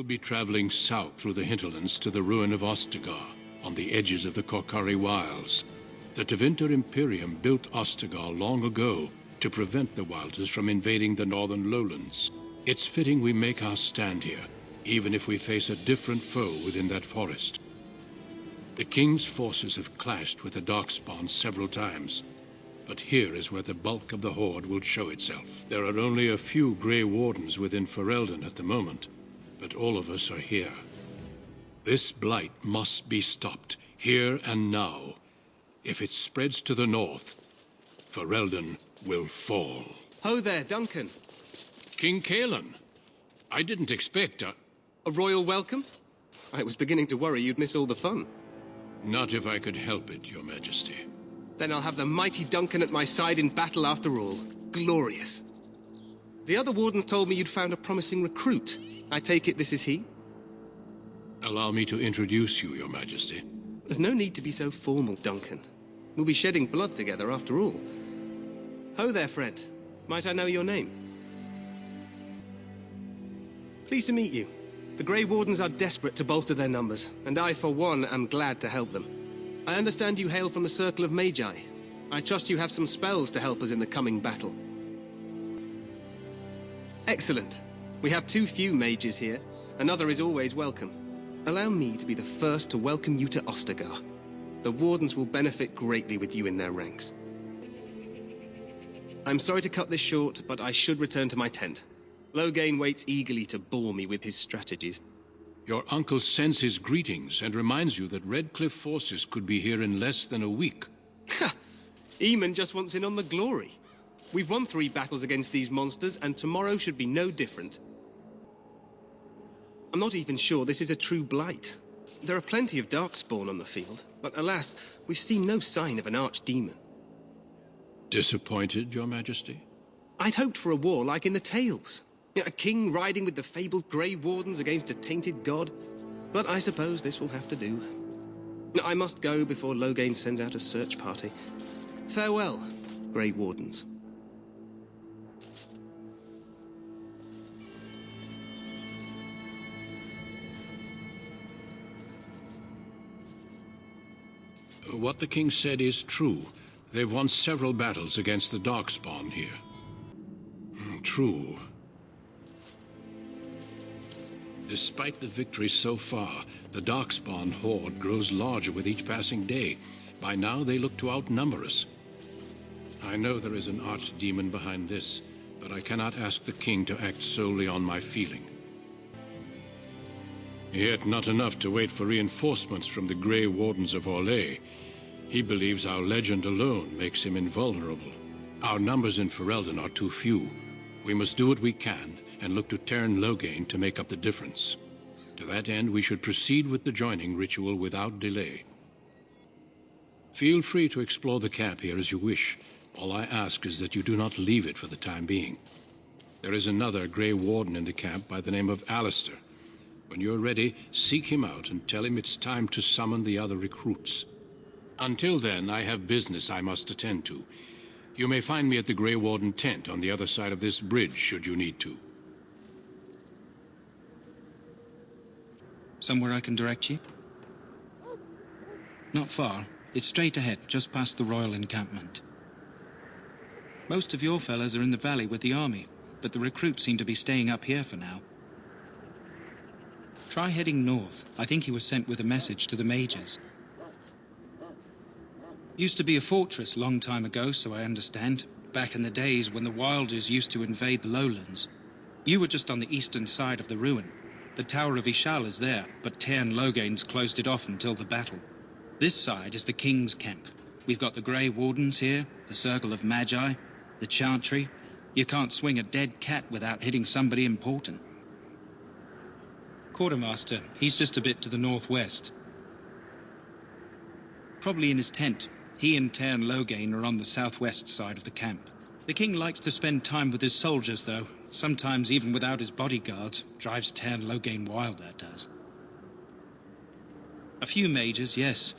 will be traveling south through the hinterlands to the ruin of Ostagar, on the edges of the Korkari Wilds. The Tevinter Imperium built Ostagar long ago to prevent the Wilders from invading the northern lowlands. It's fitting we make our stand here, even if we face a different foe within that forest. The King's forces have clashed with the Darkspawn several times, but here is where the bulk of the Horde will show itself. There are only a few Grey Wardens within Ferelden at the moment, but all of us are here. This blight must be stopped, here and now. If it spreads to the north, Ferelden will fall. Ho there, Duncan. King Kaelan. I didn't expect a royal welcome? I was beginning to worry you'd miss all the fun. Not if I could help it, Your Majesty. Then I'll have the mighty Duncan at my side in battle after all. Glorious. The other wardens told me you'd found a promising recruit. I take it this is he? Allow me to introduce you, Your Majesty. There's no need to be so formal, Duncan. We'll be shedding blood together after all. Ho there, friend. Might I know your name? Pleased to meet you. The Grey Wardens are desperate to bolster their numbers, and I, for one, am glad to help them. I understand you hail from the Circle of Magi. I trust you have some spells to help us in the coming battle. Excellent. We have too few mages here. Another is always welcome. Allow me to be the first to welcome you to Ostagar. The Wardens will benefit greatly with you in their ranks. I'm sorry to cut this short, but I should return to my tent. Loghain waits eagerly to bore me with his strategies. Your uncle sends his greetings and reminds you that Redcliffe forces could be here in less than a week. Ha! Eamon just wants in on the glory. We've won 3 battles against these monsters, and tomorrow should be no different. I'm not even sure this is a true blight. There are plenty of Darkspawn on the field, but alas, we've seen no sign of an archdemon. Disappointed, Your Majesty? I'd hoped for a war like in the tales. A king riding with the fabled Grey Wardens against a tainted god. But I suppose this will have to do. I must go before Loghain sends out a search party. Farewell, Grey Wardens. What the king said is true. They've won several battles against the Darkspawn here. True. Despite the victories so far, the Darkspawn horde grows larger with each passing day. By now, they look to outnumber us. I know there is an archdemon behind this, but I cannot ask the king to act solely on my feeling. Yet not enough to wait for reinforcements from the Grey Wardens of Orlais. He believes our legend alone makes him invulnerable. Our numbers in Ferelden are too few. We must do what we can and look to Teyrn Loghain to make up the difference. To that end, we should proceed with the joining ritual without delay. Feel free to explore the camp here as you wish. All I ask is that you do not leave it for the time being. There is another Grey Warden in the camp by the name of Alistair. When you're ready, seek him out and tell him it's time to summon the other recruits. Until then, I have business I must attend to. You may find me at the Grey Warden tent on the other side of this bridge, should you need to. Somewhere I can direct you? Not far. It's straight ahead, just past the royal encampment. Most of your fellas are in the valley with the army, but the recruits seem to be staying up here for now. Try heading north. I think he was sent with a message to the mages. Used to be a fortress long time ago, so I understand. Back in the days when the Wilders used to invade the lowlands. You were just on the eastern side of the ruin. The Tower of Ishal is there, but Teyrn Loghain's closed it off until the battle. This side is the King's camp. We've got the Grey Wardens here, the Circle of Magi, the Chantry. You can't swing a dead cat without hitting somebody important. Quartermaster, he's just a bit to the northwest. Probably in his tent. He and Teyrn Loghain are on the southwest side of the camp. The king likes to spend time with his soldiers, though. Sometimes even without his bodyguards. Drives Teyrn Loghain wild, that does. A few mages, yes.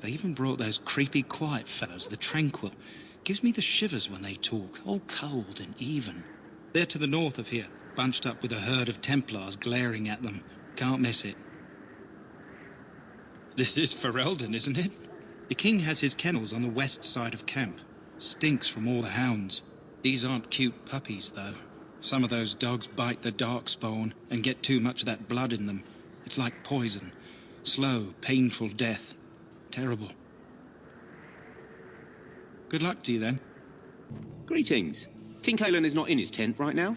They even brought those creepy quiet fellows, the Tranquil. Gives me the shivers when they talk, all cold and even. They're to the north of here, bunched up with a herd of Templars glaring at them. Can't miss it. This is Ferelden, isn't it? The king has his kennels on the west side of camp. Stinks from all the hounds. These aren't cute puppies, though. Some of those dogs bite the darkspawn and get too much of that blood in them. It's like poison. Slow, painful death. Terrible. Good luck to you, then. Greetings. King Cailan is not in his tent right now?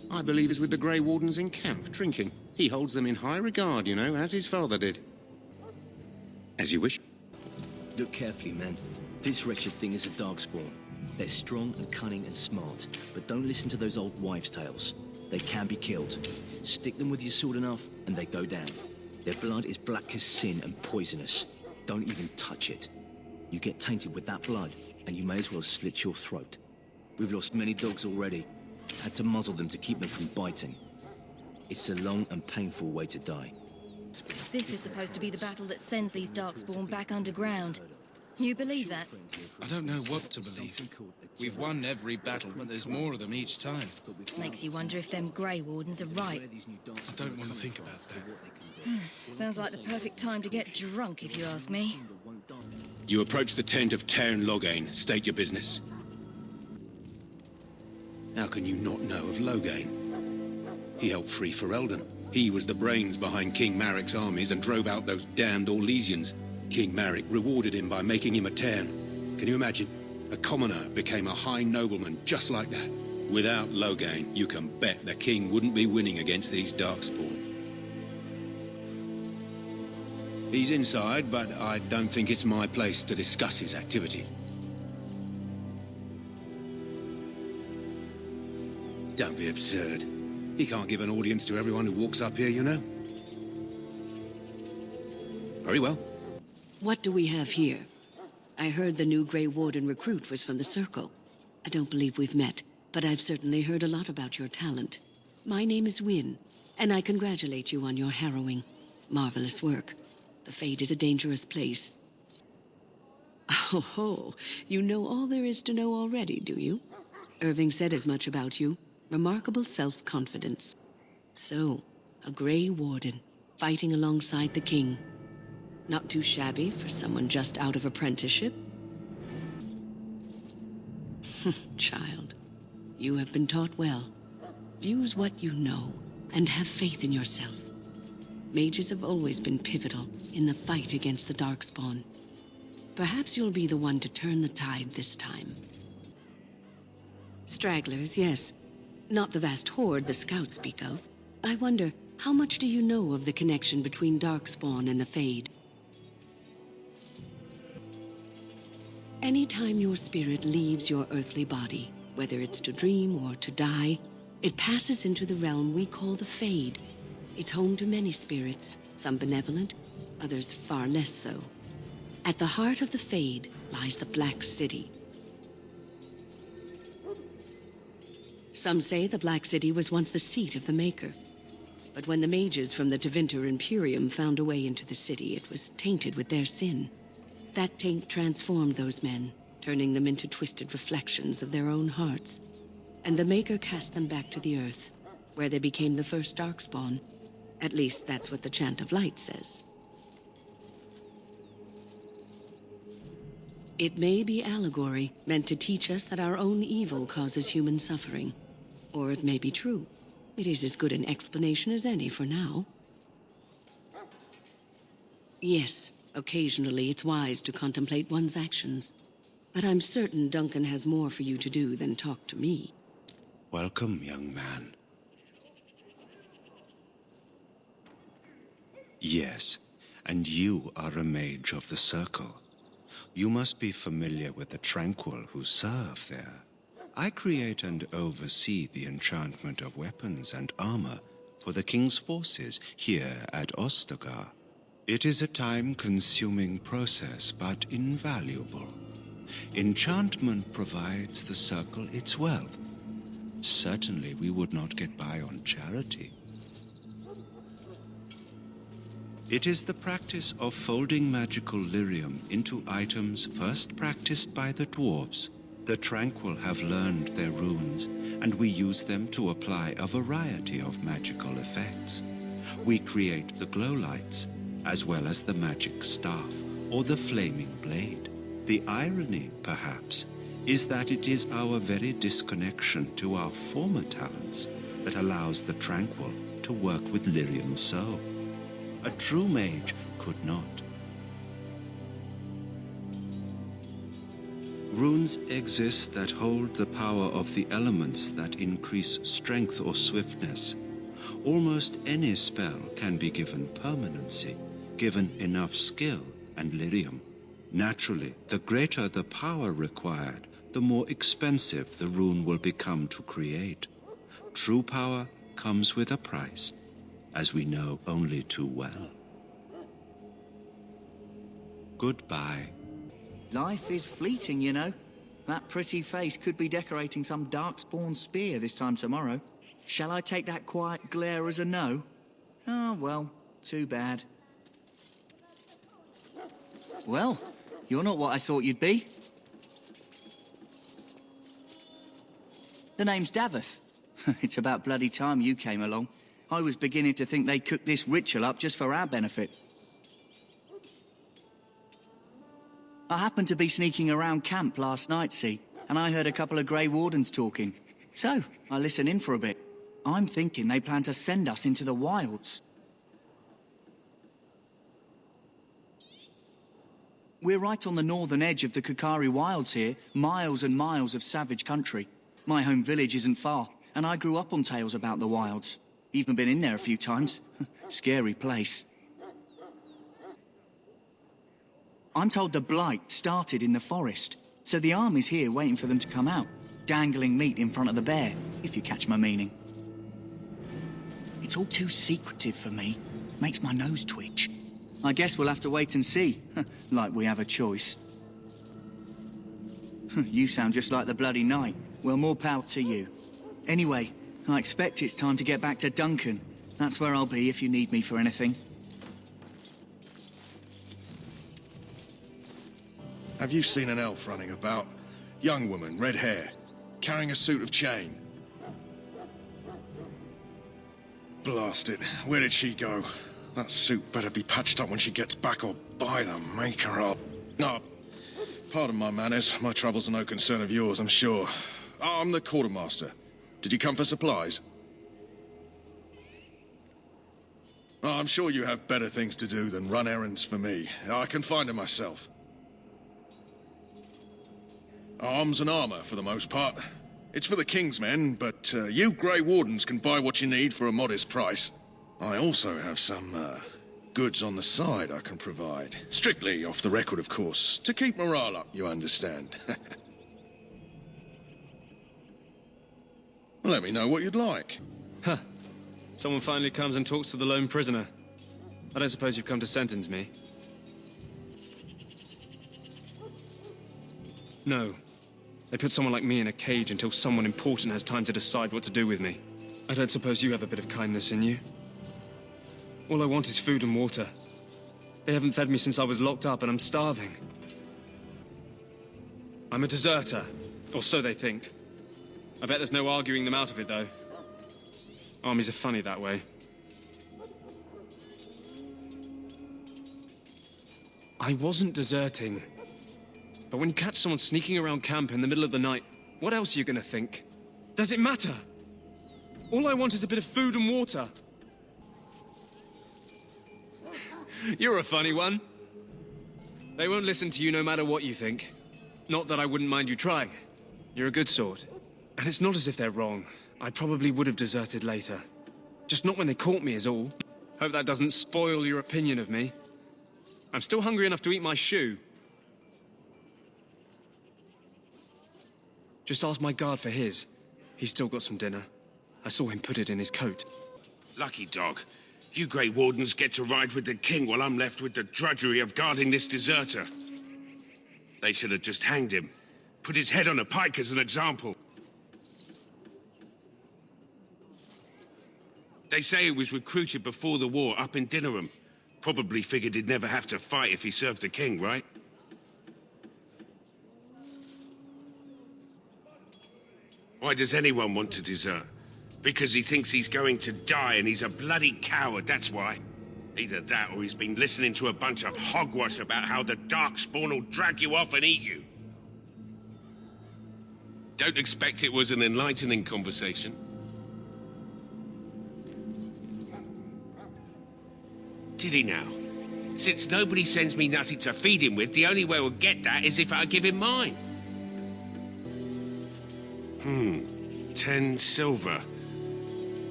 I believe he's with the Grey Wardens in camp, drinking. He holds them in high regard, you know, as his father did. As you wish. Look carefully, man. This wretched thing is a darkspawn. They're strong and cunning and smart, but don't listen to those old wives' tales. They can be killed. Stick them with your sword enough, and they go down. Their blood is black as sin and poisonous. Don't even touch it. You get tainted with that blood, and you may as well slit your throat. We've lost many dogs already. Had to muzzle them to keep them from biting. It's a long and painful way to die. This is supposed to be the battle that sends these darkspawn back underground. You believe that? I don't know what to believe. We've won every battle, but there's more of them each time. Makes you wonder if them Grey Wardens are right. I don't want to think about that. Sounds like the perfect time to get drunk, if you ask me. You approach the tent of Tairn Loghain. State your business. How can you not know of Loghain? He helped free Ferelden. He was the brains behind King Maric's armies and drove out those damned Orlesians. King Maric rewarded him by making him a Tairn. Can you imagine? A commoner became a high nobleman just like that. Without Loghain, you can bet the king wouldn't be winning against these darkspawn. He's inside, but I don't think it's my place to discuss his activities. Don't be absurd. He can't give an audience to everyone who walks up here, you know. Very well. What do we have here? I heard the new Grey Warden recruit was from the Circle. I don't believe we've met, but I've certainly heard a lot about your talent. My name is Wynne, and I congratulate you on your harrowing, marvelous work. The Fade is a dangerous place. Oh, you know all there is to know already, do you? Irving said as much about you. Remarkable self-confidence. So, a Grey Warden, fighting alongside the king. Not too shabby for someone just out of apprenticeship? Child, you have been taught well. Use what you know, and have faith in yourself. Mages have always been pivotal in the fight against the Darkspawn. Perhaps you'll be the one to turn the tide this time. Stragglers, yes. Not the vast horde the scouts speak of. I wonder, how much do you know of the connection between Darkspawn and the Fade? Anytime your spirit leaves your earthly body, whether it's to dream or to die, it passes into the realm we call the Fade. It's home to many spirits, some benevolent, others far less so. At the heart of the Fade lies the Black City. Some say the Black City was once the seat of the Maker. But when the mages from the Tevinter Imperium found a way into the city, it was tainted with their sin. That taint transformed those men, turning them into twisted reflections of their own hearts. And the Maker cast them back to the earth, where they became the first Darkspawn. At least that's what the Chant of Light says. It may be allegory, meant to teach us that our own evil causes human suffering. Or it may be true. It is as good an explanation as any for now. Yes, occasionally it's wise to contemplate one's actions. But I'm certain Duncan has more for you to do than talk to me. Welcome, young man. Yes, and you are a mage of the Circle. You must be familiar with the Tranquil who serve there. I create and oversee the enchantment of weapons and armor for the King's forces here at Ostagar. It is a time-consuming process, but invaluable. Enchantment provides the Circle its wealth. Certainly we would not get by on charity. It is the practice of folding magical lyrium into items first practiced by the dwarves. The Tranquil have learned their runes and we use them to apply a variety of magical effects. We create the glow lights, as well as the magic staff or the flaming blade. The irony, perhaps, is that it is our very disconnection to our former talents that allows the Tranquil to work with lyrium so. A true mage could not. Runes exist that hold the power of the elements that increase strength or swiftness. Almost any spell can be given permanency, given enough skill and lyrium. Naturally, the greater the power required, the more expensive the rune will become to create. True power comes with a price, as we know only too well. Goodbye. Life is fleeting, you know. That pretty face could be decorating some darkspawn spear this time tomorrow. Shall I take that quiet glare as a no? Oh, well, too bad. Well, you're not what I thought you'd be. The name's Davith. It's about bloody time you came along. I was beginning to think they cooked this ritual up just for our benefit. I happened to be sneaking around camp last night, see, and I heard a couple of Grey Wardens talking. So, I listened in for a bit. I'm thinking they plan to send us into the wilds. We're right on the northern edge of the Kakari Wilds here, miles and miles of savage country. My home village isn't far, and I grew up on tales about the wilds. Even been in there a few times. Scary place. I'm told the Blight started in the forest, so the army's here waiting for them to come out, dangling meat in front of the bear, if you catch my meaning. It's all too secretive for me. Makes my nose twitch. I guess we'll have to wait and see, like we have a choice. You sound just like the bloody knight. Well, more power to you. Anyway, I expect it's time to get back to Duncan. That's where I'll be if you need me for anything. Have you seen an elf running about? Young woman, red hair, carrying a suit of chain. Blast it. Where did she go? That suit better be patched up when she gets back, or by the maker up. Oh, pardon my manners. My troubles are no concern of yours, I'm sure. I'm the quartermaster. Did you come for supplies? Oh, I'm sure you have better things to do than run errands for me. I can find them myself. Arms and armor, for the most part. It's for the King's men, but you Grey Wardens can buy what you need for a modest price. I also have some goods on the side I can provide. Strictly off the record, of course. To keep morale up, you understand. Let me know what you'd like. Huh. Someone finally comes and talks to the lone prisoner. I don't suppose you've come to sentence me? No. They put someone like me in a cage until someone important has time to decide what to do with me. I don't suppose you have a bit of kindness in you? All I want is food and water. They haven't fed me since I was locked up and I'm starving. I'm a deserter, or so they think. I bet there's no arguing them out of it, though. Armies are funny that way. I wasn't deserting. But when you catch someone sneaking around camp in the middle of the night, what else are you gonna think? Does it matter? All I want is a bit of food and water. You're a funny one. They won't listen to you no matter what you think. Not that I wouldn't mind you trying. You're a good sort. And it's not as if they're wrong. I probably would have deserted later. Just not when they caught me is all. Hope that doesn't spoil your opinion of me. I'm still hungry enough to eat my shoe. Just ask my guard for his. He's still got some dinner. I saw him put it in his coat. Lucky dog. You Grey Wardens get to ride with the King while I'm left with the drudgery of guarding this deserter. They should have just hanged him. Put his head on a pike as an example. They say he was recruited before the war up in Dinnerham. Probably figured he'd never have to fight if he served the King, right? Why does anyone want to desert? Because he thinks he's going to die and he's a bloody coward, that's why. Either that or he's been listening to a bunch of hogwash about how the Darkspawn will drag you off and eat you. Don't expect it was an enlightening conversation. Did he now? Since nobody sends me nothing to feed him with, the only way we'll get that is if I give him mine. 10 silver.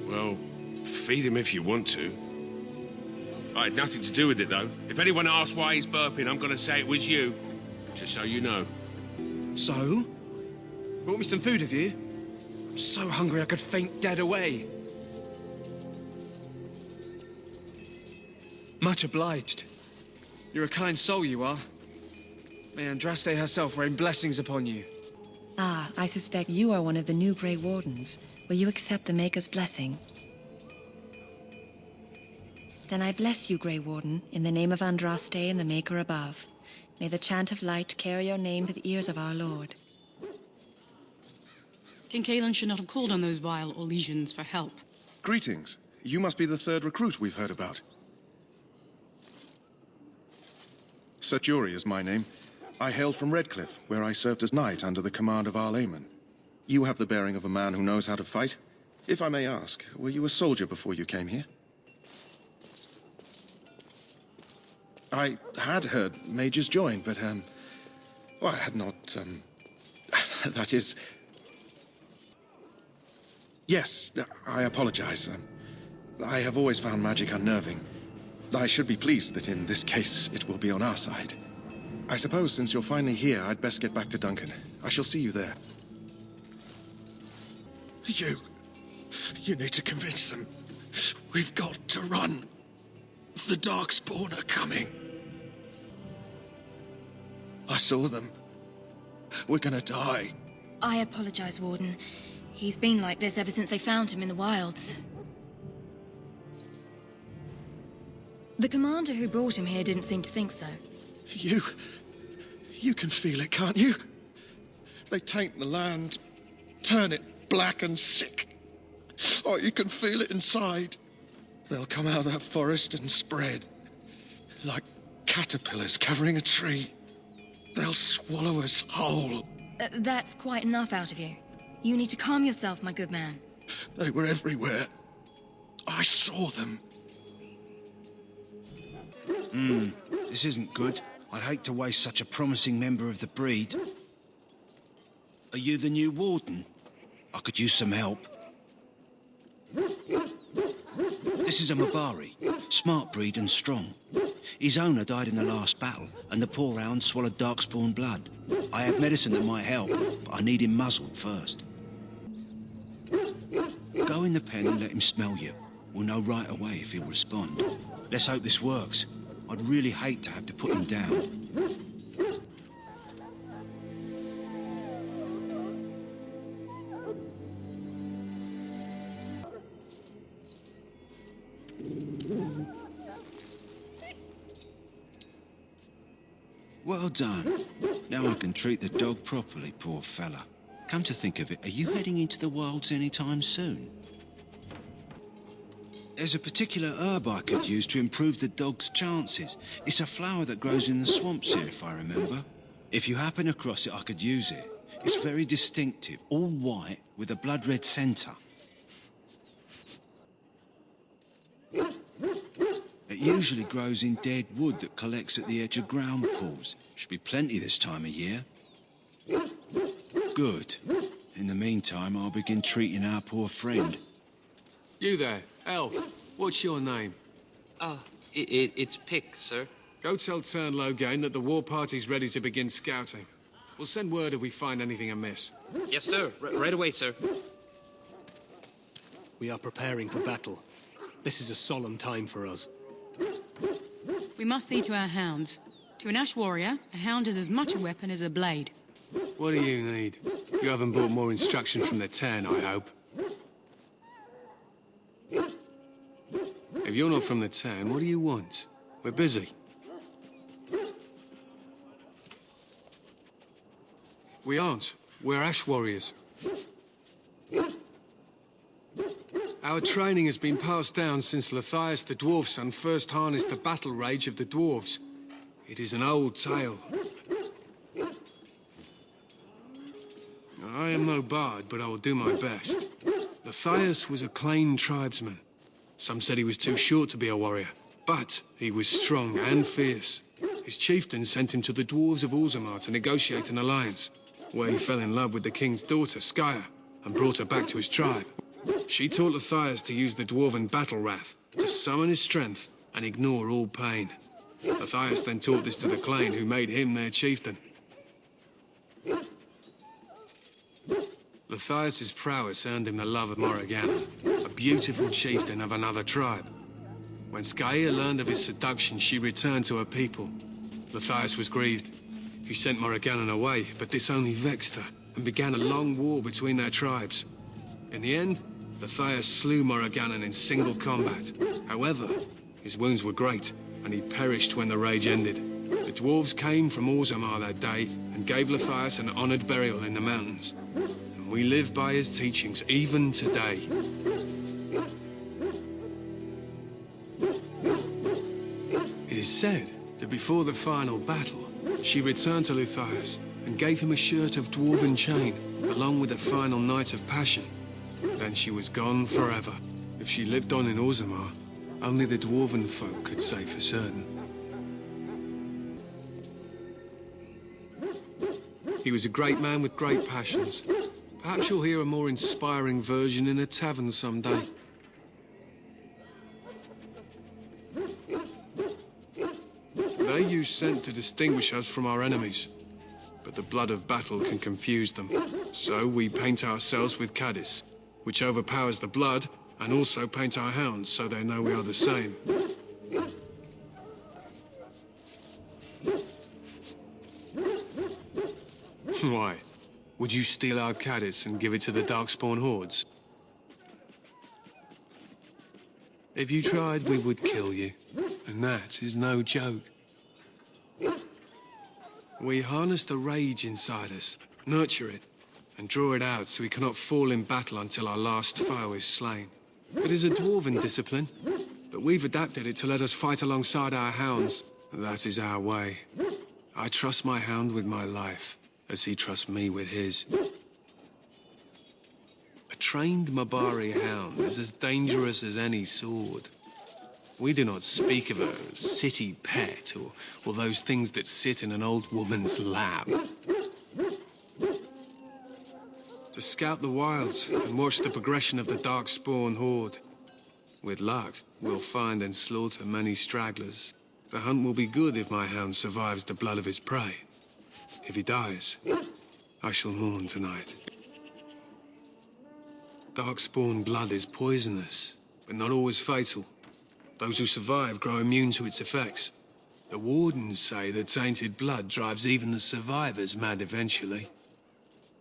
Well, feed him if you want to. I had nothing to do with it, though. If anyone asks why he's burping, I'm gonna say it was you. Just so you know. So? Brought me some food, have you? I'm so hungry I could faint dead away. Much obliged. You're a kind soul, you are. May Andraste herself rain blessings upon you. Ah, I suspect you are one of the new Grey Wardens. Will you accept the Maker's blessing? Then I bless you, Grey Warden, in the name of Andraste and the Maker above. May the chant of light carry your name to the ears of our Lord. King Cailan should not have called on those vile Orlesians for help. Greetings. You must be the third recruit we've heard about. Sir Jury is my name. I hail from Redcliffe, where I served as knight under the command of Arlaman. You have the bearing of a man who knows how to fight. If I may ask, were you a soldier before you came here? I had heard mages join, but, well, I had not, that is... Yes, I apologize. I have always found magic unnerving. I should be pleased that in this case it will be on our side. I suppose since you're finally here, I'd best get back to Duncan. I shall see you there. You need to convince them. We've got to run. The Darkspawn are coming. I saw them. We're gonna die. I apologize, Warden. He's been like this ever since they found him in the wilds. The commander who brought him here didn't seem to think so. You can feel it, can't you? They taint the land, turn it black and sick. Oh, you can feel it inside. They'll come out of that forest and spread. Like caterpillars covering a tree. They'll swallow us whole. That's quite enough out of you. You need to calm yourself, my good man. They were everywhere. I saw them. This isn't good. I'd hate to waste such a promising member of the breed. Are you the new warden? I could use some help. This is a Mabari, smart breed and strong. His owner died in the last battle, and the poor hound swallowed Darkspawn blood. I have medicine that might help, but I need him muzzled first. Go in the pen and let him smell you. We'll know right away if he'll respond. Let's hope this works. I'd really hate to have to put him down. Well done. Now I can treat the dog properly, poor fella. Come to think of it, are you heading into the wilds anytime soon? There's a particular herb I could use to improve the dog's chances. It's a flower that grows in the swamps here, if I remember. If you happen across it, I could use it. It's very distinctive, all white, with a blood-red centre. It usually grows in dead wood that collects at the edge of ground pools. Should be plenty this time of year. Good. In the meantime, I'll begin treating our poor friend. You there, elf. What's your name? It's Pick, sir. Go tell Tern Logain that the war party's ready to begin scouting. We'll send word if we find anything amiss. Yes, sir. Right away, sir. We are preparing for battle. This is a solemn time for us. We must see to our hounds. To an Ash warrior, a hound is as much a weapon as a blade. What do you need? You haven't brought more instruction from the Ten, I hope. If you're not from the town, what do you want? We're busy. We aren't. We're Ash warriors. Our training has been passed down since Matthias the dwarf son first harnessed the battle rage of the dwarves. It is an old tale. I am no bard, but I will do my best. Matthias was a Clane tribesman. Some said he was too short to be a warrior, but he was strong and fierce. His chieftain sent him to the dwarves of Orzammar to negotiate an alliance, where he fell in love with the king's daughter, Skya, and brought her back to his tribe. She taught Matthias to use the dwarven battle wrath, to summon his strength and ignore all pain. Matthias then taught this to the Clane, who made him their chieftain. Matthias's prowess earned him the love of Morrigannon, a beautiful chieftain of another tribe. When Skya learned of his seduction, she returned to her people. Matthias was grieved. He sent Morrigannon away, but this only vexed her, and began a long war between their tribes. In the end, Matthias slew Morrigannon in single combat. However, his wounds were great, and he perished when the rage ended. The dwarves came from Orzammar that day, and gave Matthias an honoured burial in the mountains. And we live by his teachings, even today. It is said that before the final battle, she returned to Matthias and gave him a shirt of dwarven chain, along with a final night of passion. Then she was gone forever. If she lived on in Orzammar, only the dwarven folk could say for certain. He was a great man with great passions. Perhaps you'll hear a more inspiring version in a tavern someday. They use scent to distinguish us from our enemies, but the blood of battle can confuse them. So we paint ourselves with caddis, which overpowers the blood, and also paint our hounds so they know we are the same. Why? Would you steal our caddis and give it to the Darkspawn hordes? If you tried, we would kill you, and that is no joke. We harness the rage inside us, nurture it, and draw it out so we cannot fall in battle until our last foe is slain. It is a dwarven discipline, but we've adapted it to let us fight alongside our hounds. That is our way. I trust my hound with my life, as he trusts me with his. A trained Mabari hound is as dangerous as any sword. We do not speak of a city pet or those things that sit in an old woman's lap. To scout the wilds and watch the progression of the Darkspawn horde. With luck, we'll find and slaughter many stragglers. The hunt will be good if my hound survives the blood of his prey. If he dies, I shall mourn tonight. Darkspawn blood is poisonous, but not always fatal. Those who survive grow immune to its effects. The wardens say that tainted blood drives even the survivors mad eventually.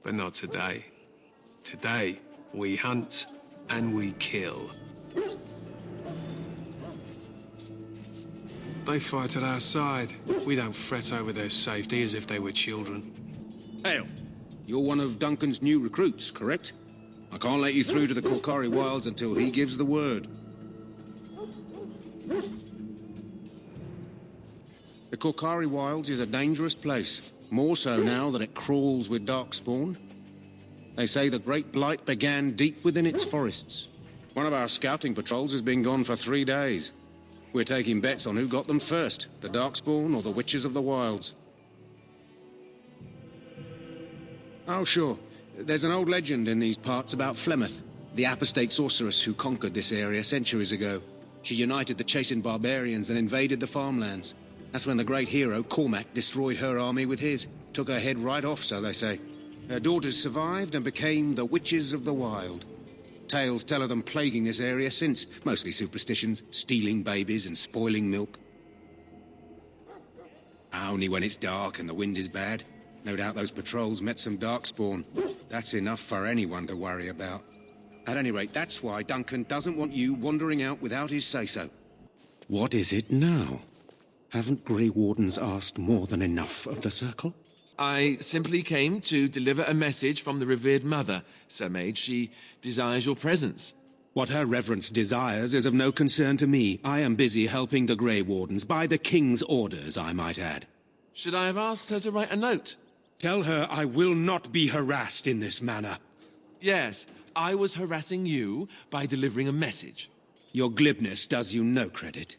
But not today. Today, we hunt and we kill. They fight at our side. We don't fret over their safety as if they were children. Hail, you're one of Duncan's new recruits, correct? I can't let you through to the Korkari Wilds until he gives the word. The Korkari Wilds is a dangerous place, more so now that it crawls with Darkspawn. They say the Great Blight began deep within its forests. One of our scouting patrols has been gone for 3 days. We're taking bets on who got them first, the Darkspawn or the Witches of the Wilds. Oh, sure. There's an old legend in these parts about Flemeth, the apostate sorceress who conquered this area centuries ago. She united the chasing barbarians and invaded the farmlands. That's when the great hero, Cormac, destroyed her army with his. Took her head right off, so they say. Her daughters survived and became the Witches of the Wild. Tales tell of them plaguing this area since, mostly superstitions, stealing babies and spoiling milk. Only when it's dark and the wind is bad. No doubt those patrols met some Darkspawn. That's enough for anyone to worry about. At any rate, that's why Duncan doesn't want you wandering out without his say-so. What is it now? Haven't Grey Wardens asked more than enough of the Circle? I simply came to deliver a message from the revered mother, Sir Mage. She desires your presence. What her reverence desires is of no concern to me. I am busy helping the Grey Wardens, by the King's orders, I might add. Should I have asked her to write a note? Tell her I will not be harassed in this manner. Yes, I was harassing you by delivering a message. Your glibness does you no credit.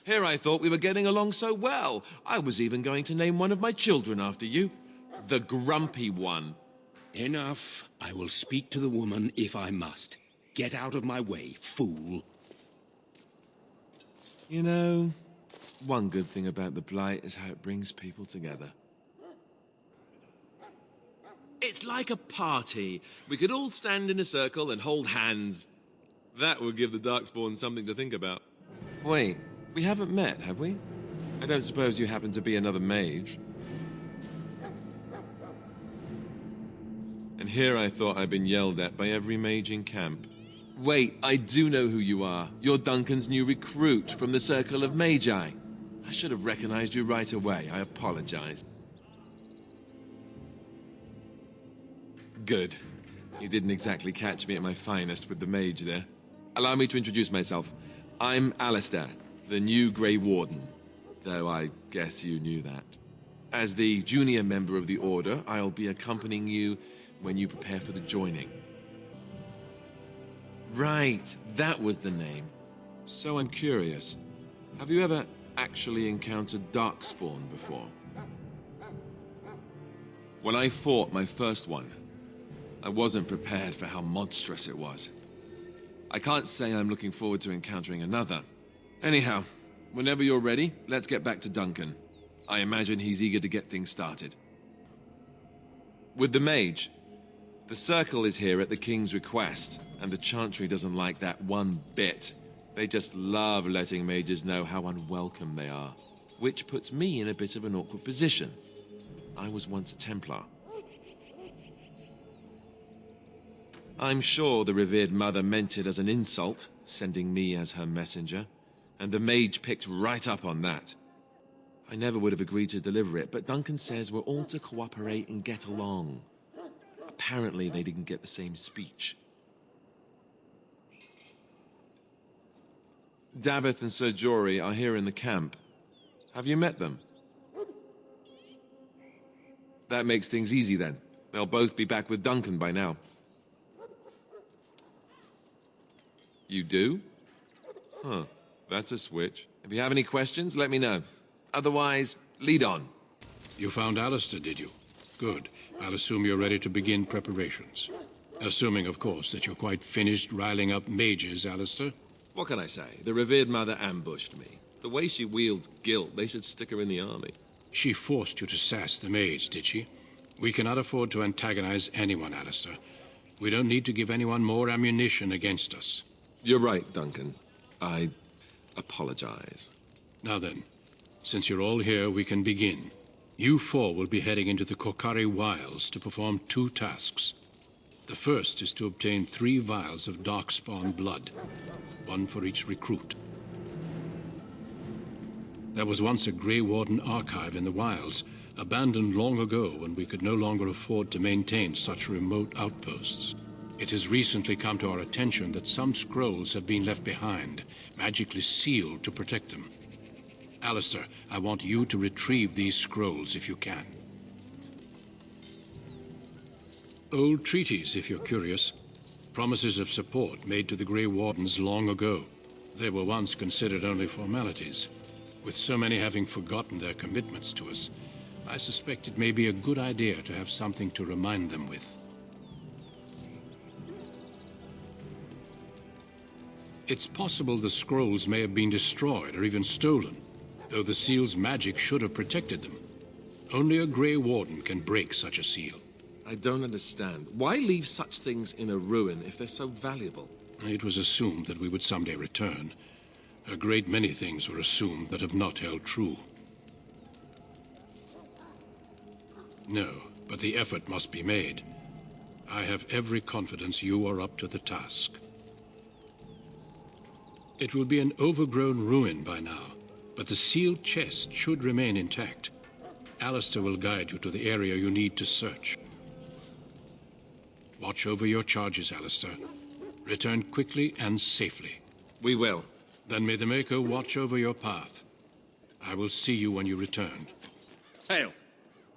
Here I thought we were getting along so well. I was even going to name one of my children after you. The Grumpy One. Enough. I will speak to the woman if I must. Get out of my way, fool. You know, one good thing about the Blight is how it brings people together. It's like a party. We could all stand in a circle and hold hands. That would give the Darkspawn something to think about. Wait, we haven't met, have we? I don't suppose you happen to be another mage. And here I thought I'd been yelled at by every mage in camp. Wait, I do know who you are. You're Duncan's new recruit from the Circle of Magi. I should have recognized you right away. I apologize. Good. You didn't exactly catch me at my finest with the mage there. Allow me to introduce myself. I'm Alistair, the new Grey Warden. Though I guess you knew that. As the junior member of the Order, I'll be accompanying you when you prepare for the joining. Right, that was the name. So I'm curious. Have you ever actually encountered Darkspawn before? When I fought my first one, I wasn't prepared for how monstrous it was. I can't say I'm looking forward to encountering another. Anyhow, whenever you're ready, let's get back to Duncan. I imagine he's eager to get things started. With the mage, the Circle is here at the King's request, and the Chantry doesn't like that one bit. They just love letting mages know how unwelcome they are, which puts me in a bit of an awkward position. I was once a Templar. I'm sure the revered mother meant it as an insult, sending me as her messenger, and the mage picked right up on that. I never would have agreed to deliver it, but Duncan says we're all to cooperate and get along. Apparently they didn't get the same speech. Davith and Sir Jory are here in the camp. Have you met them? That makes things easy then. They'll both be back with Duncan by now. You do? Huh, that's a switch. If you have any questions, let me know. Otherwise, lead on. You found Alistair, did you? Good. I'll assume you're ready to begin preparations. Assuming, of course, that you're quite finished riling up mages, Alistair. What can I say? The revered mother ambushed me. The way she wields guilt, they should stick her in the army. She forced you to sass the mage, did she? We cannot afford to antagonize anyone, Alistair. We don't need to give anyone more ammunition against us. You're right, Duncan. I apologize. Now then, since you're all here, we can begin. You four will be heading into the Kokari Wilds to perform 2 tasks. The first is to obtain 3 vials of Darkspawn blood, 1 for each recruit. There was once a Grey Warden archive in the wilds, abandoned long ago when we could no longer afford to maintain such remote outposts. It has recently come to our attention that some scrolls have been left behind, magically sealed to protect them. Alistair, I want you to retrieve these scrolls if you can. Old treaties, if you're curious. Promises of support made to the Grey Wardens long ago. They were once considered only formalities. With so many having forgotten their commitments to us, I suspect it may be a good idea to have something to remind them with. It's possible the scrolls may have been destroyed or even stolen, though the seal's magic should have protected them. Only a Grey Warden can break such a seal. I don't understand. Why leave such things in a ruin if they're so valuable? It was assumed that we would someday return. A great many things were assumed that have not held true. No, but the effort must be made. I have every confidence you are up to the task. It will be an overgrown ruin by now, but the sealed chest should remain intact. Alistair will guide you to the area you need to search. Watch over your charges, Alistair. Return quickly and safely. We will. Then may the Maker watch over your path. I will see you when you return. Hail!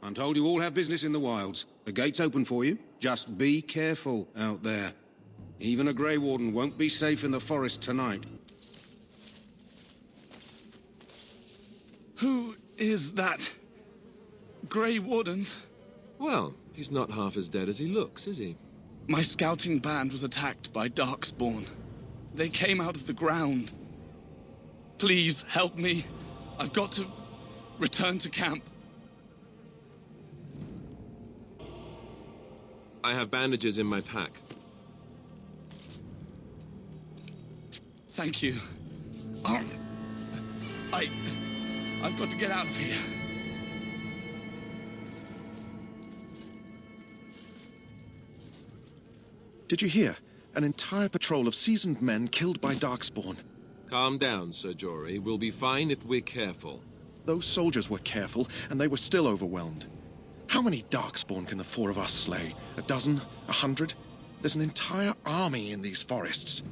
I'm told you all have business in the wilds. The gate's open for you. Just be careful out there. Even a Grey Warden won't be safe in the forest tonight. Who is that? Grey Wardens? Well, he's not half as dead as he looks, is he? My scouting band was attacked by Darkspawn. They came out of the ground. Please, help me. I've got to return to camp. I have bandages in my pack. Thank you. I've got to get out of here. Did you hear? An entire patrol of seasoned men killed by Darkspawn. Calm down, Sir Jory. We'll be fine if we're careful. Those soldiers were careful, and they were still overwhelmed. How many Darkspawn can the four of us slay? A dozen? 100? There's an entire army in these forests.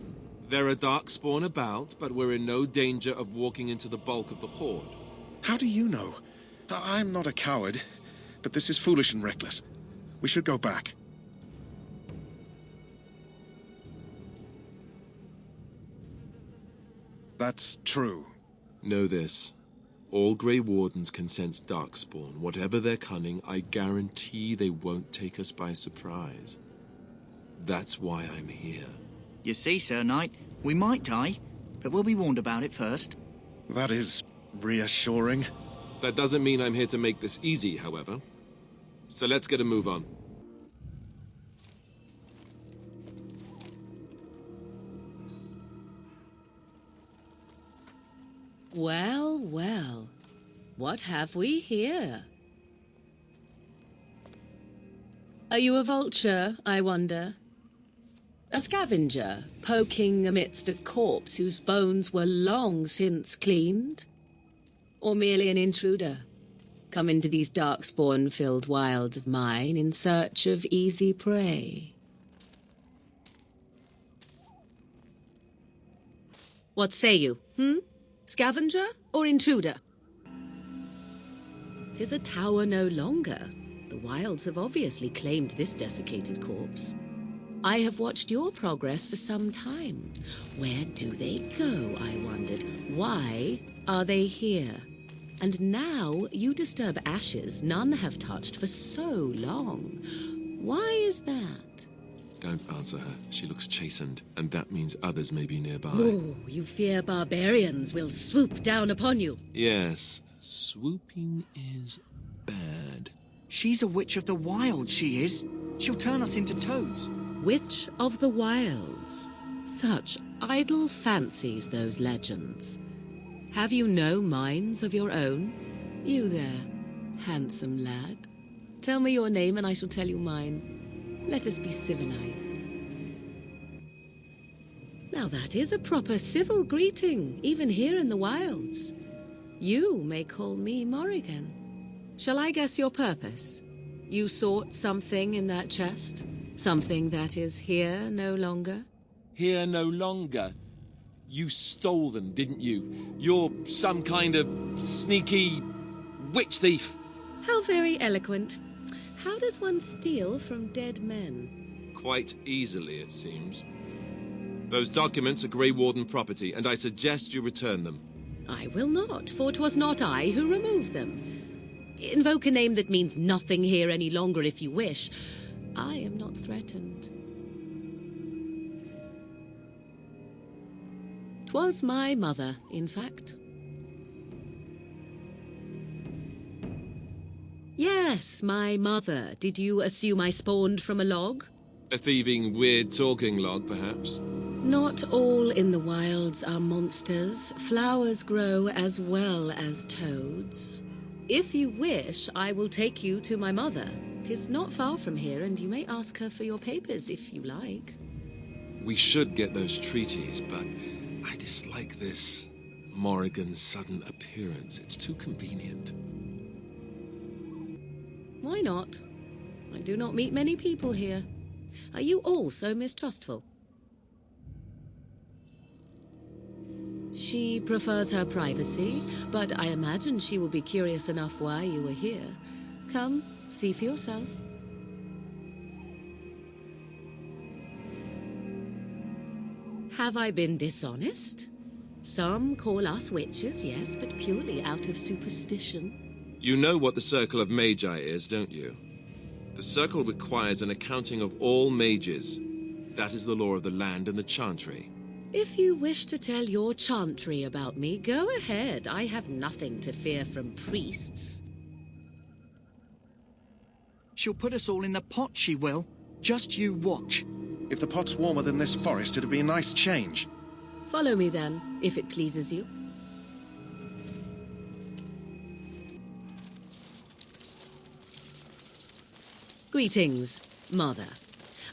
There are Darkspawn about, but we're in no danger of walking into the bulk of the horde. How do you know? I'm not a coward, but this is foolish and reckless. We should go back. That's true. Know this. All Grey Wardens can sense Darkspawn. Whatever their cunning, I guarantee they won't take us by surprise. That's why I'm here. You see, Sir Knight, we might die, but we'll be warned about it first. That is reassuring. That doesn't mean I'm here to make this easy, however. So let's get a move on. Well, well. What have we here? Are you a vulture, I wonder? A scavenger, poking amidst a corpse whose bones were long since cleaned? Or merely an intruder, come into these darkspawn-filled wilds of mine in search of easy prey? What say you, Scavenger or intruder? 'Tis a tower no longer. The wilds have obviously claimed this desiccated corpse. I have watched your progress for some time. Where do they go, I wondered? Why are they here? And now you disturb ashes none have touched for so long. Why is that? Don't answer her. She looks chastened, and that means others may be nearby. Oh, you fear barbarians will swoop down upon you. Yes, swooping is bad. She's a witch of the wilds, she is. She'll turn us into toads. Witch of the wilds. Such idle fancies, those legends. Have you no minds of your own? You there, handsome lad. Tell me your name and I shall tell you mine. Let us be civilized. Now that is a proper civil greeting, even here in the wilds. You may call me Morrigan. Shall I guess your purpose? You sought something in that chest? Something that is here no longer? Here no longer? You stole them, didn't you? You're some kind of sneaky witch thief. How very eloquent. How does one steal from dead men? Quite easily, it seems. Those documents are Grey Warden property, and I suggest you return them. I will not, for 'twas not I who removed them. Invoke a name that means nothing here any longer if you wish. I am not threatened. 'Twas my mother, in fact. Yes, my mother. Did you assume I spawned from a log? A thieving, weird-talking log, perhaps? Not all in the wilds are monsters. Flowers grow as well as toads. If you wish, I will take you to my mother. 'Tis not far from here, and you may ask her for your papers if you like. We should get those treaties, but I dislike this Morrigan's sudden appearance. It's too convenient. Why not? I do not meet many people here. Are you all so mistrustful? She prefers her privacy, but I imagine she will be curious enough why you were here. Come, see for yourself. Have I been dishonest? Some call us witches, yes, but purely out of superstition. You know what the Circle of Magi is, don't you? The Circle requires an accounting of all mages. That is the law of the land and the chantry. If you wish to tell your chantry about me, go ahead. I have nothing to fear from priests. She'll put us all in the pot, she will. Just you watch. If the pot's warmer than this forest, it'd be a nice change. Follow me then, if it pleases you. Greetings, Mother.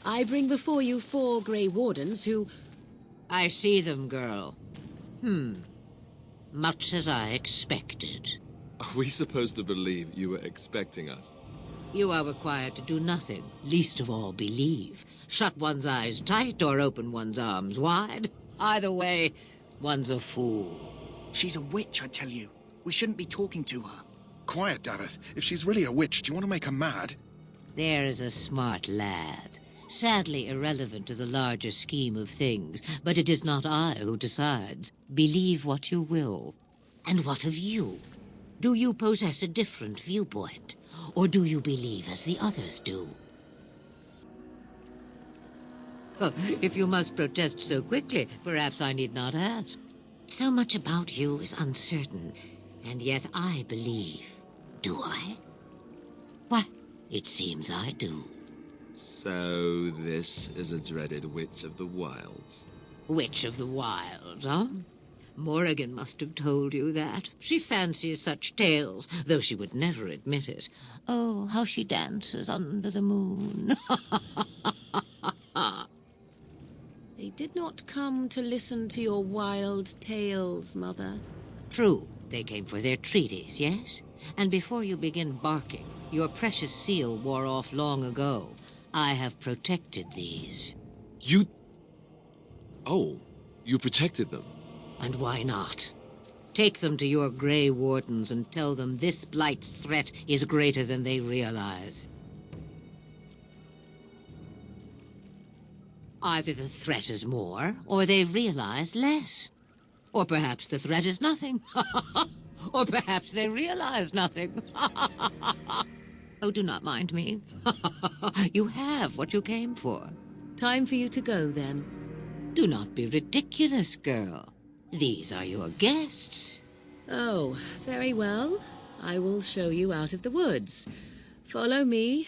I bring before you 4 Grey Wardens who... I see them, girl. Much as I expected. Are we supposed to believe you were expecting us? You are required to do nothing, least of all believe. Shut one's eyes tight or open one's arms wide. Either way, one's a fool. She's a witch, I tell you. We shouldn't be talking to her. Quiet, Davith. If she's really a witch, do you want to make her mad? There is a smart lad. Sadly irrelevant to the larger scheme of things, but it is not I who decides. Believe what you will. And what of you? Do you possess a different viewpoint? Or do you believe as the others do? If you must protest so quickly, perhaps I need not ask. So much about you is uncertain, and yet I believe. Do I? Why, it seems I do. So this is a dreaded Witch of the Wilds. Witch of the Wilds, huh? Morrigan must have told you that. She fancies such tales, though she would never admit it. Oh, how she dances under the moon. They did not come to listen to your wild tales, Mother. True, they came for their treaties, yes? And before you begin barking, your precious seal wore off long ago. I have protected these. You... Oh, you protected them? And why not? Take them to your Grey Wardens and tell them this blight's threat is greater than they realize. Either the threat is more, or they realize less. Or perhaps the threat is nothing. Or perhaps they realize nothing. Oh, do not mind me. You have what you came for. Time for you to go, then. Do not be ridiculous, girl. These are your guests. Oh, very well. I will show you out of the woods. Follow me.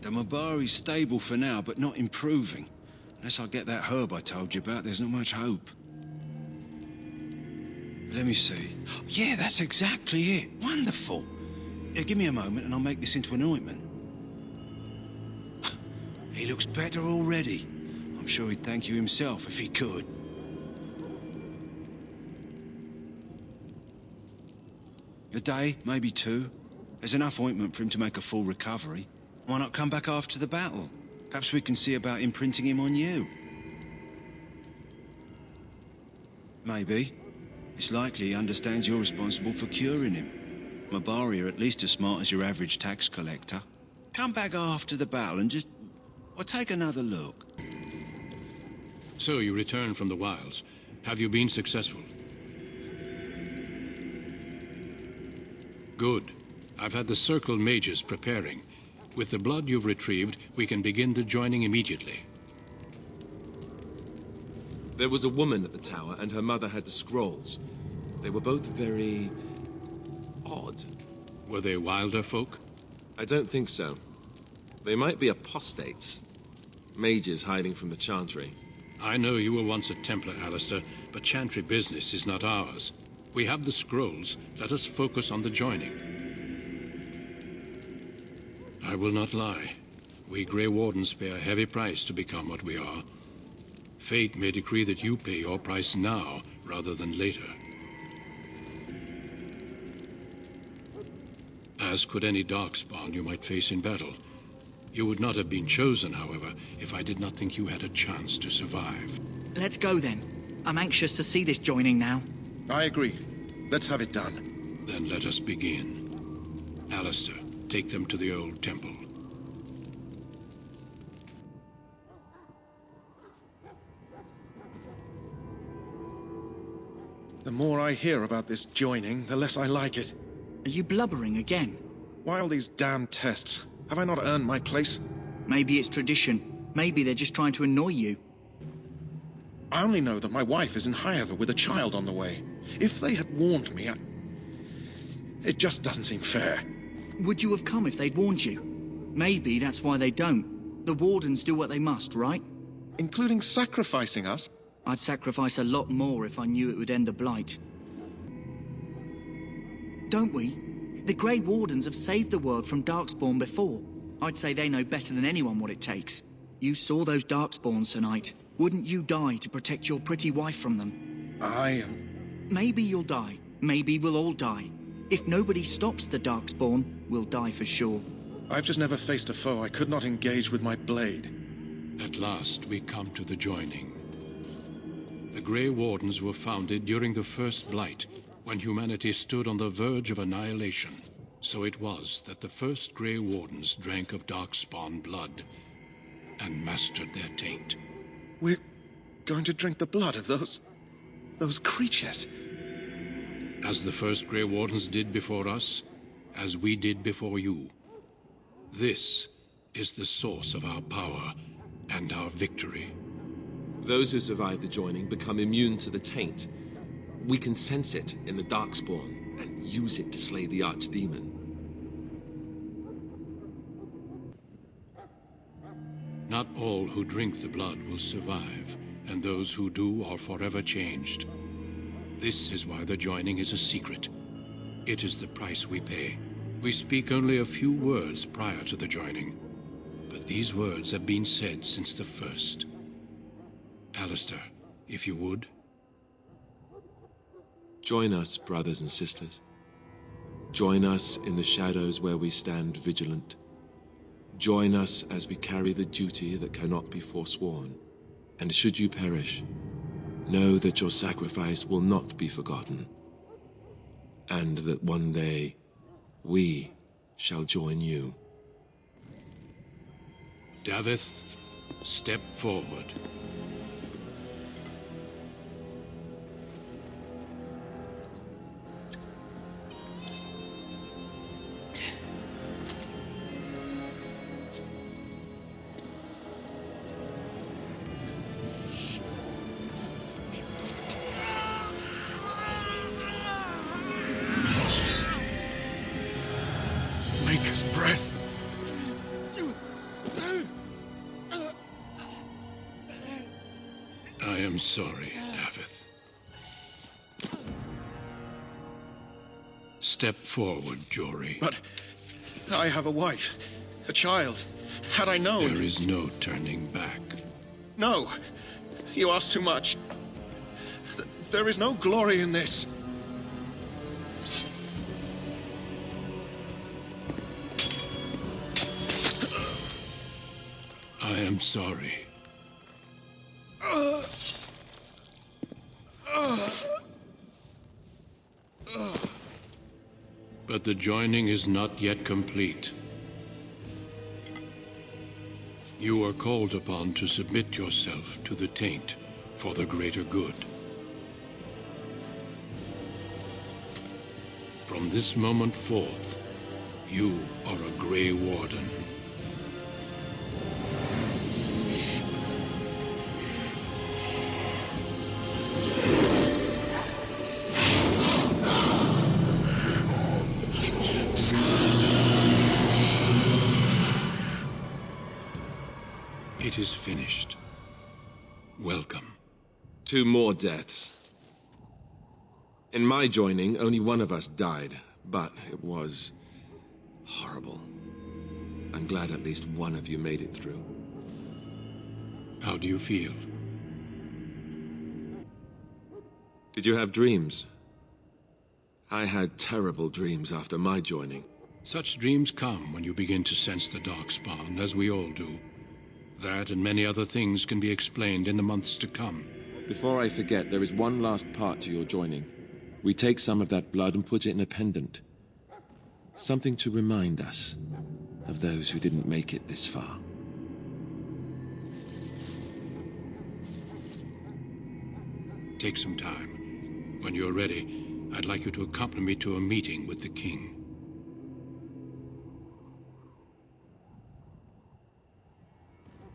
The Mabari's stable for now, but not improving. Unless I get that herb I told you about, there's not much hope. Let me see. Yeah, that's exactly it. Wonderful. Yeah, give me a moment and I'll make this into an ointment. He looks better already. I'm sure he'd thank you himself if he could. A day, maybe 2. There's enough ointment for him to make a full recovery. Why not come back after the battle? Perhaps we can see about imprinting him on you. Maybe. It's likely he understands you're responsible for curing him. Mabari are at least as smart as your average tax collector. Come back after the battle and just... or take another look. So you returned from the wilds. Have you been successful? Good. I've had the Circle mages preparing. With the blood you've retrieved, we can begin the joining immediately. There was a woman at the tower, and her mother had the scrolls. They were both very... odd. Were they wilder folk? I don't think so. They might be apostates. Mages hiding from the chantry. I know you were once a Templar, Alistair, but chantry business is not ours. We have the scrolls. Let us focus on the joining. I will not lie. We Grey Wardens pay a heavy price to become what we are. Fate may decree that you pay your price now, rather than later. As could any darkspawn you might face in battle. You would not have been chosen, however, if I did not think you had a chance to survive. Let's go then. I'm anxious to see this joining now. I agree. Let's have it done. Then let us begin. Alistair, take them to the old temple. The more I hear about this joining, the less I like it. Are you blubbering again? Why all these damn tests? Have I not earned my place? Maybe it's tradition. Maybe they're just trying to annoy you. I only know that my wife is in Highover with a child on the way. If they had warned me, it just doesn't seem fair. Would you have come if they'd warned you? Maybe that's why they don't. The Wardens do what they must, right? Including sacrificing us? I'd sacrifice a lot more if I knew it would end the Blight. Don't we? The Grey Wardens have saved the world from Darkspawn before. I'd say they know better than anyone what it takes. You saw those Darkspawns tonight. Wouldn't you die to protect your pretty wife from them? Maybe you'll die. Maybe we'll all die. If nobody stops the Darkspawn, we'll die for sure. I've just never faced a foe I could not engage with my blade. At last, we come to the joining. The Grey Wardens were founded during the First Blight, when humanity stood on the verge of annihilation. So it was that the first Grey Wardens drank of Darkspawn blood and mastered their taint. We're going to drink the blood of those creatures. As the first Grey Wardens did before us, as we did before you. This is the source of our power and our victory. Those who survive the joining become immune to the taint. We can sense it in the Darkspawn and use it to slay the Archdemon. Not all who drink the blood will survive, and those who do are forever changed. This is why the joining is a secret. It is the price we pay. We speak only a few words prior to the joining, but these words have been said since the first. Alistair, if you would. Join us, brothers and sisters. Join us in the shadows where we stand vigilant. Join us as we carry the duty that cannot be forsworn. And should you perish, know that your sacrifice will not be forgotten, and that one day we shall join you. Davith, step forward. Maker's breath. I am sorry, Davith. Step forward, Jory. But I have a wife, a child. Had I known... There is no turning back. No, you ask too much. There is no glory in this. I am sorry. But the joining is not yet complete. You are called upon to submit yourself to the taint for the greater good. From this moment forth, you are a Grey Warden. It is finished. Welcome. 2 more deaths. In my joining, only one of us died, but it was horrible. I'm glad at least one of you made it through. How do you feel? Did you have dreams? I had terrible dreams after my joining. Such dreams come when you begin to sense the Darkspawn, as we all do. That and many other things can be explained in the months to come. Before I forget, there is one last part to your joining. We take some of that blood and put it in a pendant. Something to remind us of those who didn't make it this far. Take some time. When you're ready, I'd like you to accompany me to a meeting with the king.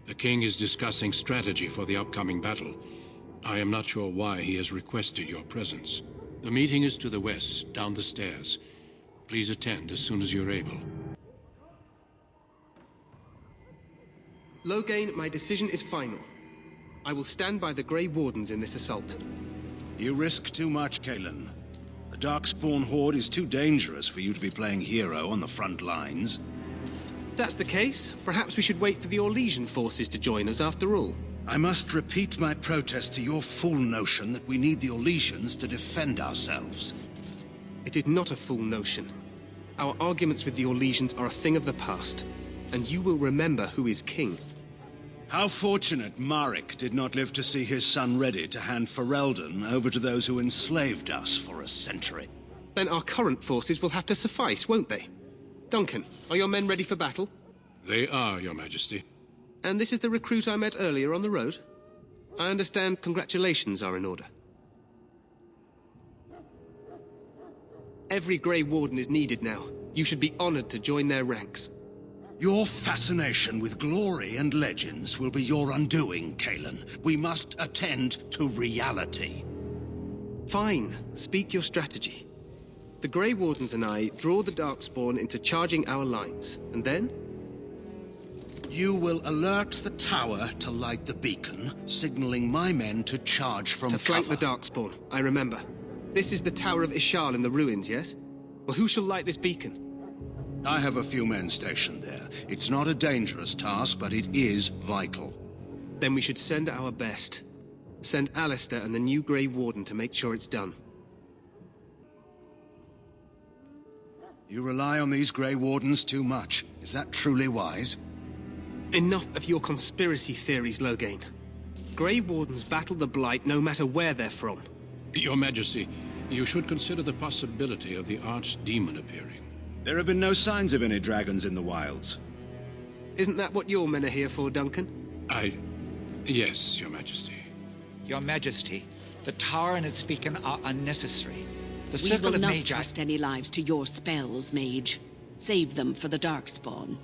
The king is discussing strategy for the upcoming battle. I am not sure why he has requested your presence. The meeting is to the west, down the stairs. Please attend as soon as you're able. Loghain, my decision is final. I will stand by the Grey Wardens in this assault. You risk too much, Kalen. The Darkspawn horde is too dangerous for you to be playing hero on the front lines. If that's the case, perhaps we should wait for the Orlesian forces to join us after all. I must repeat my protest to your fool notion that we need the Orlesians to defend ourselves. It is not a fool notion. Our arguments with the Orlesians are a thing of the past, and you will remember who is king. How fortunate Marek did not live to see his son ready to hand Ferelden over to those who enslaved us for a century. Then our current forces will have to suffice, won't they? Duncan, are your men ready for battle? They are, Your Majesty. And this is the recruit I met earlier on the road? I understand congratulations are in order. Every Grey Warden is needed now. You should be honored to join their ranks. Your fascination with glory and legends will be your undoing, Kalen. We must attend to reality. Fine. Speak your strategy. The Grey Wardens and I draw the Darkspawn into charging our lines, and then? You will alert the tower to light the beacon, signaling my men to charge from cover. To flank the Darkspawn, I remember. This is the Tower of Ishal in the ruins, yes? Well, who shall light this beacon? I have a few men stationed there. It's not a dangerous task, but it is vital. Then we should send our best. Send Alistair and the new Grey Warden to make sure it's done. You rely on these Grey Wardens too much. Is that truly wise? Enough of your conspiracy theories, Loghain. Grey Wardens battle the Blight no matter where they're from. Your Majesty, you should consider the possibility of the archdemon appearing. There have been no signs of any dragons in the wilds. Isn't that what your men are here for, Duncan? Yes, Your Majesty. Your Majesty, the tower and its beacon are unnecessary. The We circle will of not Magi... trust any lives to your spells, Mage. Save them for the Darkspawn.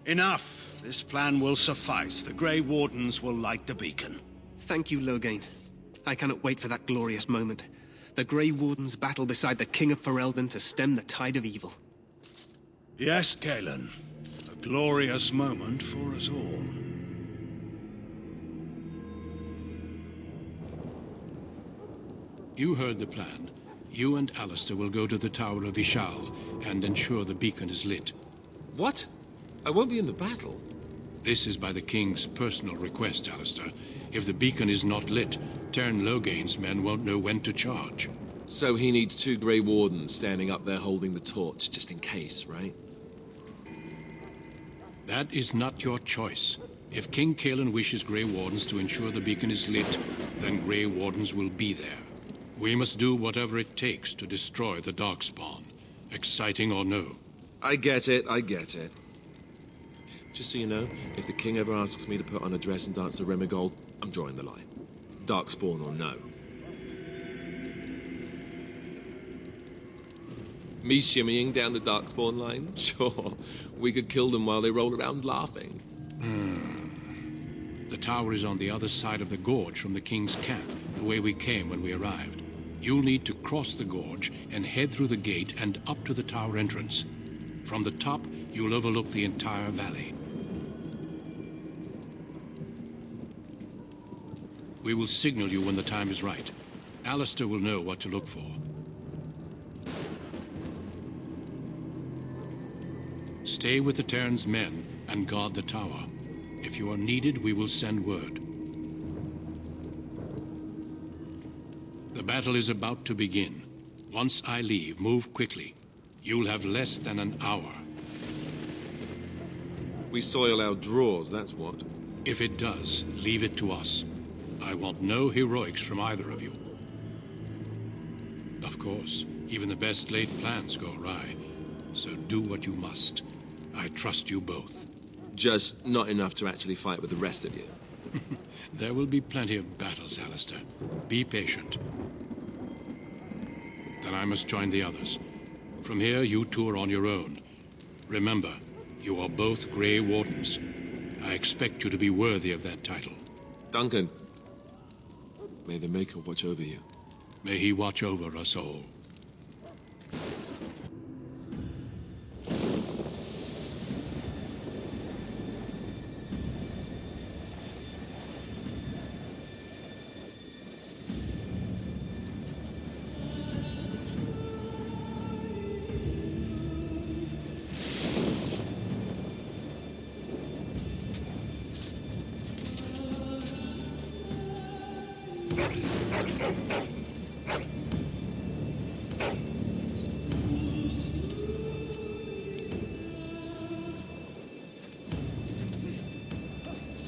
Enough! This plan will suffice. The Grey Wardens will light the beacon. Thank you, Loghain. I cannot wait for that glorious moment. The Grey Wardens battle beside the King of Ferelden to stem the tide of evil. Yes, Kalen. A glorious moment for us all. You heard the plan. You and Alistair will go to the Tower of Ishal and ensure the beacon is lit. What? I won't be in the battle. This is by the King's personal request, Alistair. If the beacon is not lit, Tern Loghain's men won't know when to charge. So he needs 2 Grey Wardens standing up there holding the torch, just in case, right? That is not your choice. If King Kalen wishes Grey Wardens to ensure the beacon is lit, then Grey Wardens will be there. We must do whatever it takes to destroy the Darkspawn, exciting or no. I get it, I get it. Just so you know, if the king ever asks me to put on a dress and dance to Remigold, I'm drawing the line. Darkspawn or no. Me shimmying down the Darkspawn line? Sure, we could kill them while they roll around laughing. The tower is on the other side of the gorge from the king's camp, the way we came when we arrived. You'll need to cross the gorge and head through the gate and up to the tower entrance. From the top, you'll overlook the entire valley. We will signal you when the time is right. Alistair will know what to look for. Stay with the Terran's men and guard the tower. If you are needed, we will send word. The battle is about to begin. Once I leave, move quickly. You'll have less than an hour. We soil our drawers, that's what. If it does, leave it to us. I want no heroics from either of you. Of course, even the best laid plans go awry. So do what you must. I trust you both. Just not enough to actually fight with the rest of you. There will be plenty of battles, Alistair. Be patient. Then I must join the others. From here, you two are on your own. Remember, you are both Grey Wardens. I expect you to be worthy of that title. Duncan, may the Maker watch over you. May he watch over us all.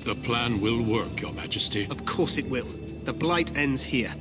The plan will work, Your Majesty. Of course it will. The Blight ends here.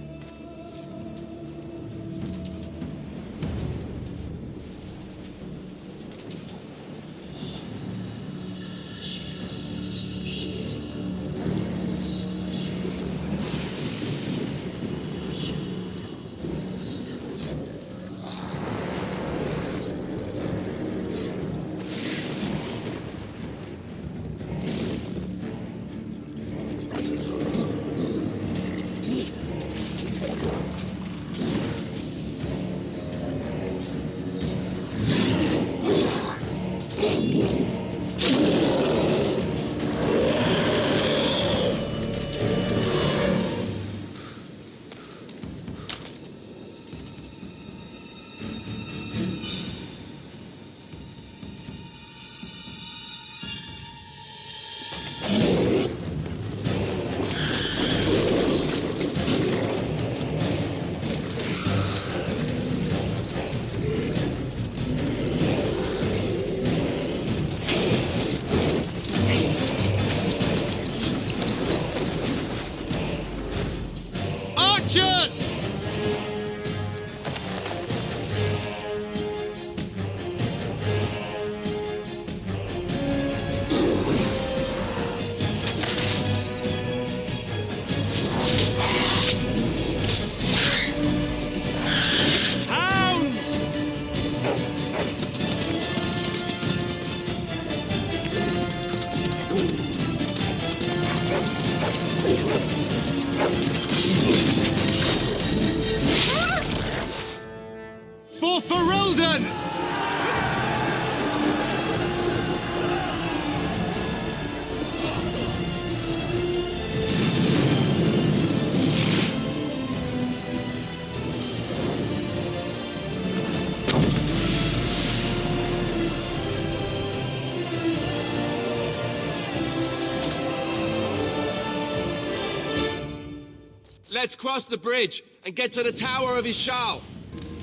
Let's cross the bridge and get to the Tower of Ishal.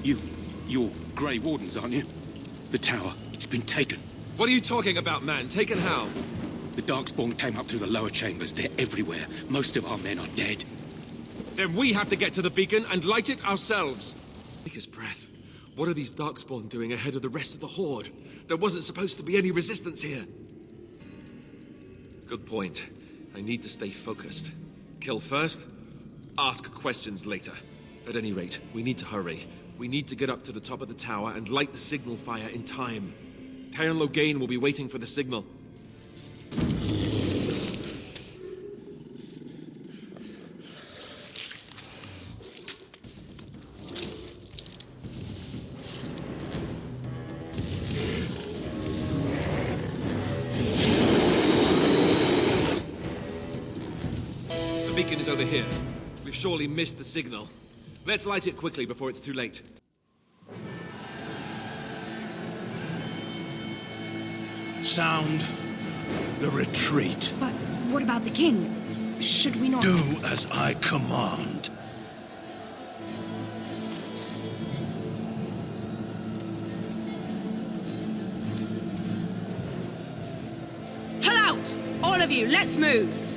You're Grey Wardens, aren't you? The tower, it's been taken. What are you talking about, man? Taken how? The Darkspawn came up through the lower chambers. They're everywhere. Most of our men are dead. Then we have to get to the beacon and light it ourselves. Take his breath. What are these Darkspawn doing ahead of the rest of the Horde? There wasn't supposed to be any resistance here. Good point. I need to stay focused. Kill first, ask questions later. At any rate, we need to hurry. We need to get up to the top of the tower and light the signal fire in time. Taron Logain will be waiting for the signal. The beacon is over here. We've surely missed the signal. Let's light it quickly before it's too late. Sound the retreat. But what about the king? Should we not... Do as I command. Pull out! All of you, let's move!